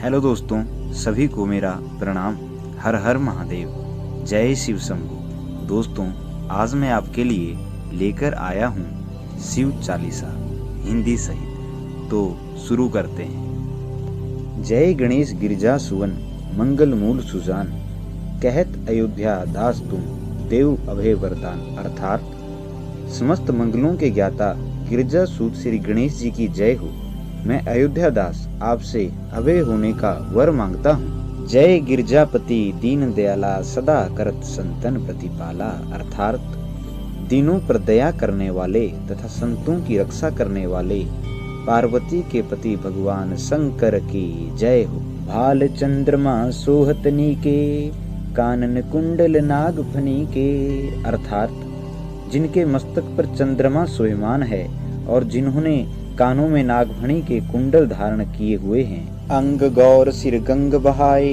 Hello दोस्तों, सभी को मेरा प्रणाम। हर हर महादेव, जय शिव शंभू। दोस्तों, आज मैं आपके लिए लेकर आया हूँ शिव चालीसा हिंदी सहित। तो शुरू करते हैं। जय गणेश गिरजा सुवन, मंगल मूल सुजान, कहत अयोध्या दास तुम, देव अभय वरदान। अर्थात समस्त मंगलों के ज्ञाता गिरजा सूत श्री गणेश जी की जय हो। मैं अयोध्या दास आपसे अभय होने का वर मांगता हूँ। जय गिरजापति दीन दयाला, सदा करत संतन प्रतिपाला। अर्थात दीनों पर दया करने वाले तथा संतों की रक्षा करने वाले पार्वती के पति भगवान शंकर की जय हो। भाल चंद्रमा सोहतनी के, कानन कुंडल नाग फनी के। अर्थात जिनके मस्तक पर चंद्रमा सोयमान है और जिन्होंने कानों में नागफणी के कुंडल धारण किए हुए हैं। अंग गौर सिर गंग बहाए,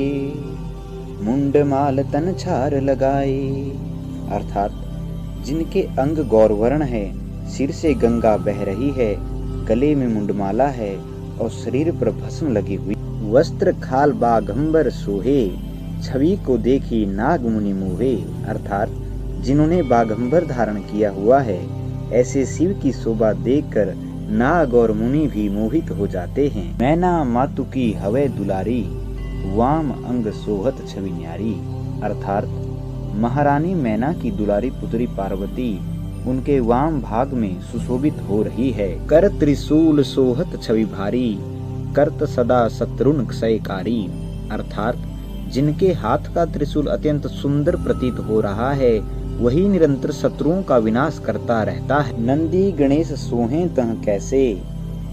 मुंड माल तन छार लगाए। अर्थात जिनके अंग गौरवर्ण है, सिर से गंगा बह रही है, गले में मुंडमाला है और शरीर पर भस्म लगी हुई। वस्त्र खाल बाघंबर सोहे, छवि को देखी नाग मुनि मोहे। अर्थात जिन्होंने बाघंबर धारण किया हुआ है, ऐसे शिव की शोभा देखकर नाग और मुनि भी मोहित हो जाते हैं। मैना मातु की हवे दुलारी, वाम अंग सोहत छवि न्यारी। अर्थात महारानी मैना की दुलारी पुत्री पार्वती उनके वाम भाग में सुशोभित हो रही है। कर त्रिशूल सोहत छवि भारी, करत सदा शत्रुन क्षयकारी। अर्थात जिनके हाथ का त्रिशूल अत्यंत सुंदर प्रतीत हो रहा है, वही निरंतर शत्रुओं का विनाश करता रहता है। नंदी गणेश सोहे तह कैसे,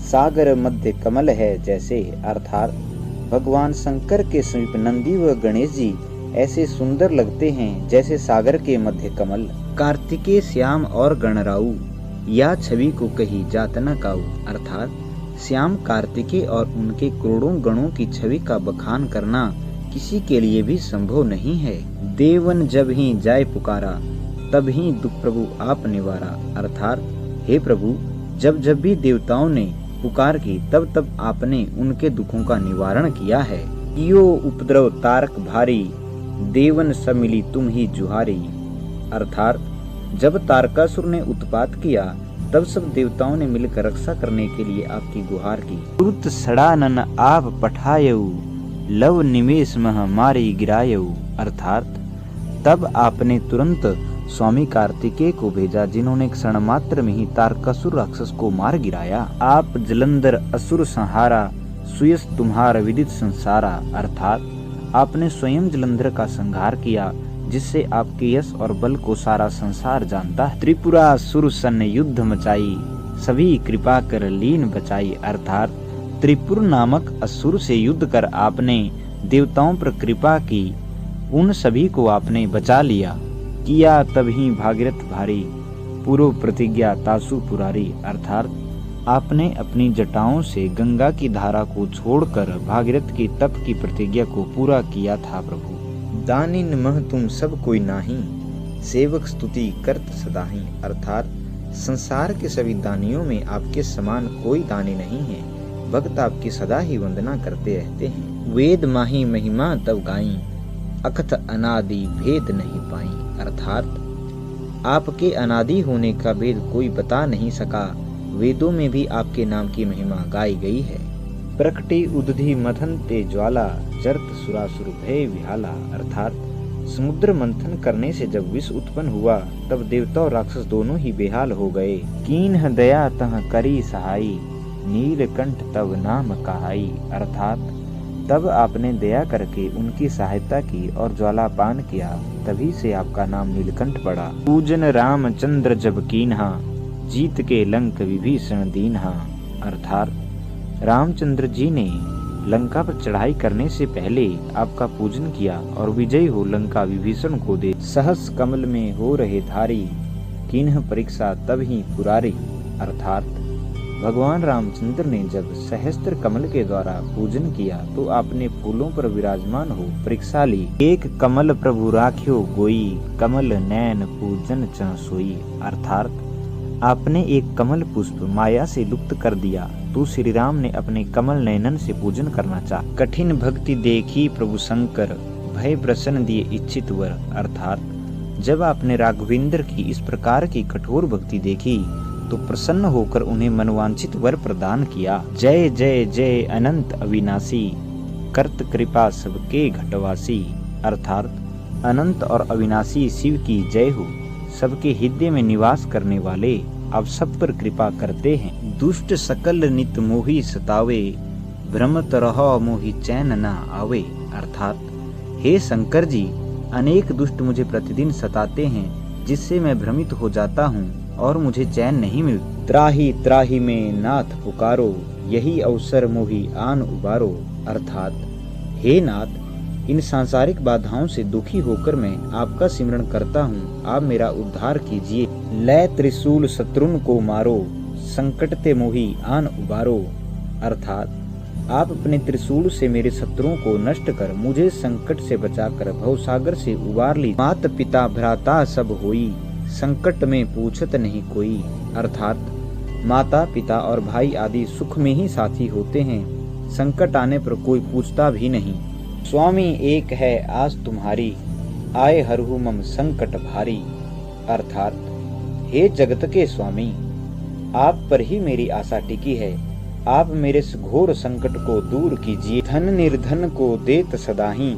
सागर मध्य कमल है जैसे। अर्थात भगवान शंकर के समीप नंदी व गणेश जी ऐसे सुंदर लगते हैं जैसे सागर के मध्य कमल। कार्तिकेय श्याम और गणराऊ, या छवि को कही जात न काऊ। अर्थात श्याम कार्तिकेय और उनके करोड़ों गणों की छवि का बखान करना किसी के लिए भी संभव नहीं है। देवन जब ही जाय पुकारा, तब ही दुख प्रभु आप निवारा। अर्थात हे प्रभु, जब जब भी देवताओं ने पुकार की, तब तब आपने उनके दुखों का निवारण किया है। कियो उपद्रव तारक भारी, देवन सब मिली तुम ही जुहारी। अर्थात जब तारकासुर ने उत्पात किया, तब सब देवताओं ने मिलकर रक्षा करने के लिए आपकी गुहार की। तुरत सड़ानन आप पठायऊ, लव निमेष मह मारी गिरायऊ। अर्थात तब आपने तुरंत स्वामी कार्तिकेय को भेजा, जिन्होंने क्षण मात्र में ही तारकासुर राक्षस को मार गिराया। आप जलंधर असुर संहारा, सुयस तुम्हार विदित संसारा। अर्थात आपने स्वयं जलंधर का संहार किया, जिससे आपके यश और बल को सारा संसार जानता है। त्रिपुरा सुर सन युद्ध मचाई, सभी कृपा कर लीन बचाई। अर्थात त्रिपुर नामक असुर से युद्ध कर आपने देवताओं पर कृपा की, उन सभी को आपने बचा लिया। किया तभी भागीरथ भारी, पूर्व प्रतिज्ञा तासु पुरारी। अर्थात आपने अपनी जटाओं से गंगा की धारा को छोड़कर भागीरथ की तप की प्रतिज्ञा को पूरा किया था। प्रभु दानिन मह तुम सब कोई नाही, सेवक स्तुति करत सदाही। अर्थात संसार के सभी दानियों में आपके समान कोई दानी नहीं है, भक्त आपकी सदा ही वंदना करते रहते हैं। वेद माही महिमा तब गाई, अकथ अनादि भेद नहीं पाई। अर्थात आपके अनादि होने का भेद कोई बता नहीं सका, वेदों में भी आपके नाम की महिमा गाई गई है। प्रकटी उदधि मथन ते ज्वाला, जरत सुरासुर भय विहाला। अर्थात समुद्र मंथन करने से जब विष उत्पन्न हुआ, तब देवता और राक्षस दोनों ही बेहाल हो गए। कीन्ह दया तह करी सहाई, नीलकंठ तब नाम कहाई। अर्थात तब आपने दया करके उनकी सहायता की और ज्वालापान किया, तभी से आपका नाम नीलकंठ पड़ा। पूजन रामचंद्र जब कीन्हा, जीत के लंक विभीषण दीन्हा। अर्थात रामचंद्र जी ने लंका पर चढ़ाई करने से पहले आपका पूजन किया और विजयी हो लंका विभीषण को दे। सहस कमल में हो रहे धारी, किन्ह परीक्षा तब ही पुरारी। अर्थात भगवान रामचंद्र ने जब सहस्त्र कमल के द्वारा पूजन किया, तो आपने फूलों पर विराजमान हो परीक्षा ली। एक कमल प्रभु राख्यो गोई, कमल नैन पूजन च सोई। अर्थात आपने एक कमल पुष्प माया से लुप्त कर दिया, तो श्री राम ने अपने कमल नयनन से पूजन करना चाहा। कठिन भक्ति देखी प्रभु शंकर, भय प्रसन्न दिए इच्छित वर। अर्थात जब आपने राघवेंद्र की इस प्रकार की कठोर भक्ति देखी तो प्रसन्न होकर उन्हें मनवांछित वर प्रदान किया। जय जय जय अनंत अविनाशी, कर्त कृपा सबके घटवासी। अर्थात अनंत और अविनाशी शिव की जय हो। सबके हृदय में निवास करने वाले आप सब पर कृपा करते हैं। दुष्ट सकल नित मोहि सतावे, भ्रमत रहो मोहि चैन न आवे। अर्थात हे शंकर जी, अनेक दुष्ट मुझे प्रतिदिन सताते हैं, जिससे मैं भ्रमित हो जाता हूँ और मुझे चैन नहीं मिलता। त्राही त्राही में नाथ पुकारो, यही अवसर मोहि आन उबारो। अर्थात हे नाथ, इन सांसारिक बाधाओं से दुखी होकर मैं आपका सिमरण करता हूँ, आप मेरा उद्धार कीजिए। लय त्रिशूल शत्रुन को मारो, संकट ते मोहि आन उबारो। अर्थात आप अपने त्रिशूल से मेरे शत्रुओं को नष्ट कर मुझे संकट से बचाकर भवसागर से उबार ली। मात पिता भ्राता सब होई, संकट में पूछत नहीं कोई। अर्थात माता पिता और भाई आदि सुख में ही साथी होते हैं, संकट आने पर कोई पूछता भी नहीं। स्वामी एक है आस तुम्हारी, आए हरहु मम संकट भारी। अर्थात हे जगत के स्वामी, आप पर ही मेरी आशा टिकी है, आप मेरे इस घोर संकट को दूर कीजिए। धन निर्धन को देत सदाही,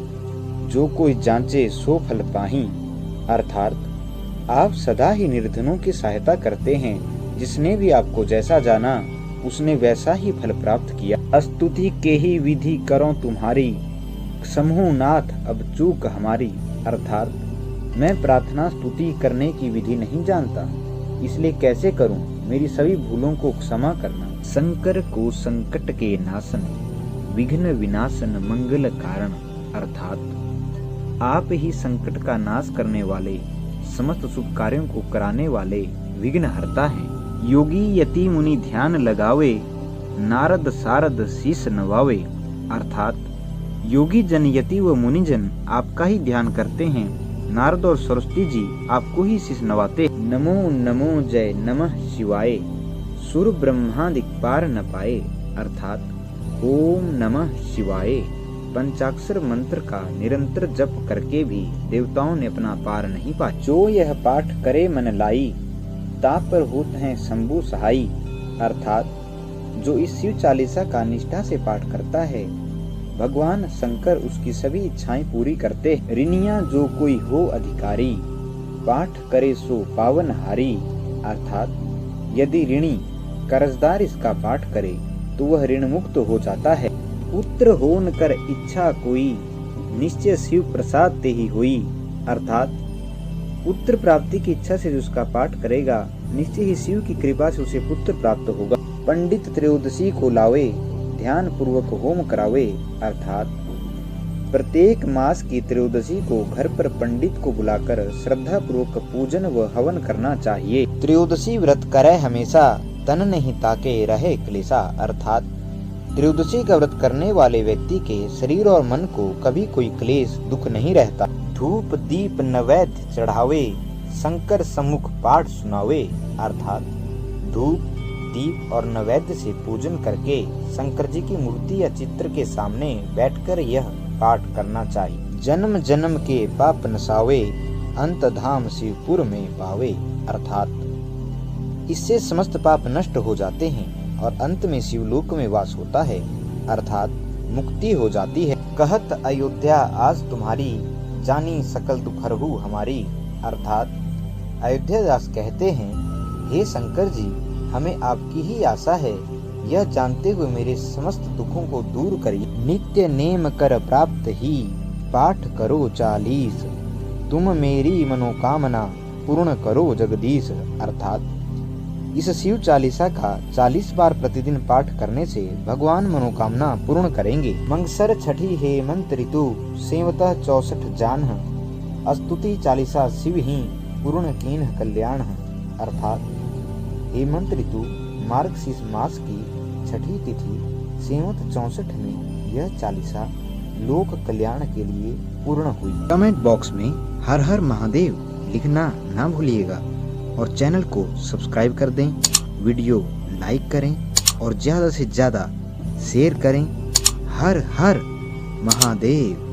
जो कोई जांचे सो फल पाही। अर्थात आप सदा ही निर्धनों की सहायता करते हैं, जिसने भी आपको जैसा जाना उसने वैसा ही फल प्राप्त किया। स्तुति के ही विधि करो तुम्हारी, समूह नाथ अब चूक हमारी। अर्थात मैं प्रार्थना स्तुति करने की विधि नहीं जानता, इसलिए कैसे करूं, मेरी सभी भूलों को क्षमा करना। शंकर को संकट के नाशन, विघ्न विनाशन मंगल कारण। अर्थात आप ही संकट का नाश करने वाले, समस्त शुभ कार्यों को कराने वाले विघ्न हरता हैं। योगी यति मुनि ध्यान लगावे, नारद सारद शीस नवावे। अर्थात योगी जन यति व मुनिजन आपका ही ध्यान करते हैं, नारद और सरस्वती जी आपको ही शीस नवाते। नमो नमो जय नमः शिवाय, सुर ब्रह्मादि पार न पाए। अर्थात ओम नमः शिवाय पंचाक्षर मंत्र का निरंतर जप करके भी देवताओं ने अपना पार नहीं पाया। जो यह पाठ करे मन लाई, ताप पर होत हैं शंभु सहाई। अर्थात जो इस शिव चालीसा का निष्ठा से पाठ करता है, भगवान शंकर उसकी सभी इच्छाएं पूरी करते हैं। ऋणिया जो कोई हो अधिकारी, पाठ करे सो पावन हारी। अर्थात यदि ऋणी कर्जदार इसका पाठ करे तो वह ऋण मुक्त हो जाता है। पुत्र होन कर इच्छा कोई, निश्चय शिव प्रसाद ते ही हुई। अर्थात पुत्र प्राप्ति की इच्छा से जो उसका पाठ करेगा, निश्चय ही शिव की कृपा से उसे पुत्र प्राप्त होगा। पंडित त्रयोदशी को लावे, ध्यान पूर्वक होम करावे। अर्थात प्रत्येक मास की त्रयोदशी को घर पर पंडित को बुलाकर श्रद्धा पूर्वक पूजन व हवन करना चाहिए। त्रयोदशी व्रत करे हमेशा, तन नहीं ताके रहे क्लेशा। अर्थात त्रयोदशी का व्रत करने वाले व्यक्ति के शरीर और मन को कभी कोई क्लेश दुख नहीं रहता। धूप दीप नैवेद्य चढ़ावे, शंकर सम्मुख पाठ सुनावे। अर्थात धूप दीप और नैवेद्य से पूजन करके शंकर जी की मूर्ति या चित्र के सामने बैठकर यह पाठ करना चाहिए। जन्म जन्म के पाप नसावे, अंत धाम शिवपुर में पावे। अर्थात इससे समस्त पाप नष्ट हो जाते हैं और अंत में शिवलोक में वास होता है, अर्थात मुक्ति हो जाती है। कहत अयोध्या आज तुम्हारी, जानी सकल दुख हरहु हमारी। अर्थात अयोध्या दास कहते हैं, हे शंकर जी, हमें आपकी ही आशा है, यह जानते हुए मेरे समस्त दुखों को दूर करिए। नित्य नेम कर प्राप्त ही, पाठ करो 40, तुम मेरी मनोकामना पूर्ण करो जगदीश। अर्थात इस शिव चालीसा का 40 बार प्रतिदिन पाठ करने से भगवान मनोकामना पूर्ण करेंगे। मंगसर छठी हेमंत ऋतु, सेवतः 64 जानह, स्तुति चालीसा शिव ही पूर्ण कीन्ह कल्याण। अर्थात हेमंत ऋतु मार्गशीर्ष मास की छठी तिथि सेवत 64 में यह चालीसा लोक कल्याण के लिए पूर्ण हुई। कमेंट बॉक्स में हर हर महादेव लिखना ना भूलिएगा और चैनल को सब्सक्राइब कर दें, वीडियो लाइक करें और ज़्यादा से ज़्यादा शेयर करें। हर हर महादेव।